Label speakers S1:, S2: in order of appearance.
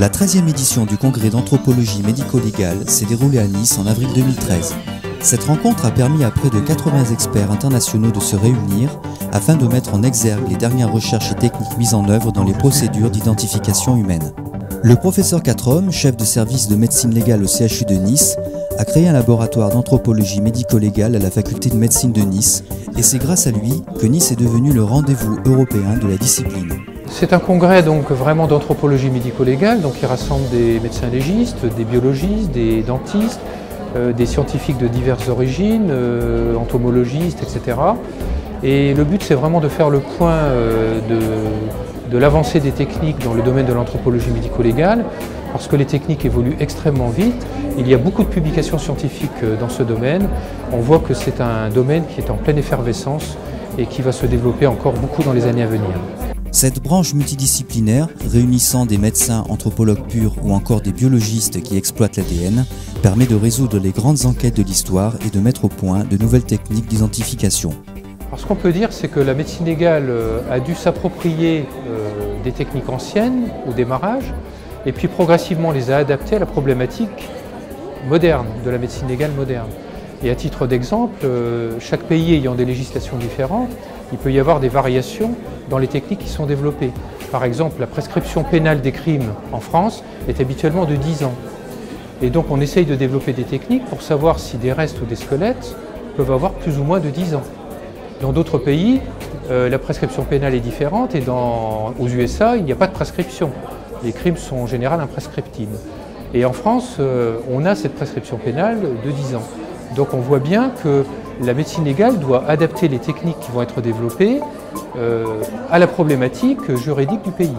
S1: La 13e édition du congrès d'anthropologie médico-légale s'est déroulée à Nice en avril 2013. Cette rencontre a permis à près de 80 experts internationaux de se réunir afin de mettre en exergue les dernières recherches et techniques mises en œuvre dans les procédures d'identification humaine. Le professeur Quatrehomme, chef de service de médecine légale au CHU de Nice, a créé un laboratoire d'anthropologie médico-légale à la faculté de médecine de Nice et c'est grâce à lui que Nice est devenu le rendez-vous européen de la discipline.
S2: C'est un congrès donc vraiment d'anthropologie médico-légale, donc qui rassemble des médecins légistes, des biologistes, des dentistes, des scientifiques de diverses origines, entomologistes, etc. Et le but c'est vraiment de faire le point de l'avancée des techniques dans le domaine de l'anthropologie médico-légale, parce que les techniques évoluent extrêmement vite. Il y a beaucoup de publications scientifiques dans ce domaine. On voit que c'est un domaine qui est en pleine effervescence et qui va se développer encore beaucoup dans les années à venir.
S1: Cette branche multidisciplinaire, réunissant des médecins, anthropologues purs ou encore des biologistes qui exploitent l'ADN, permet de résoudre les grandes enquêtes de l'histoire et de mettre au point de nouvelles techniques d'identification.
S2: Ce qu'on peut dire, c'est que la médecine légale a dû s'approprier des techniques anciennes au démarrage et puis progressivement les a adaptées à la problématique moderne, de la médecine légale moderne. Et à titre d'exemple, chaque pays ayant des législations différentes, il peut y avoir des variations dans les techniques qui sont développées. Par exemple, la prescription pénale des crimes en France est habituellement de 10 ans. Et donc on essaye de développer des techniques pour savoir si des restes ou des squelettes peuvent avoir plus ou moins de 10 ans. Dans d'autres pays, la prescription pénale est différente et aux USA, il n'y a pas de prescription. Les crimes sont en général imprescriptibles. Et en France, on a cette prescription pénale de 10 ans. Donc on voit bien que la médecine légale doit adapter les techniques qui vont être développées à la problématique juridique du pays.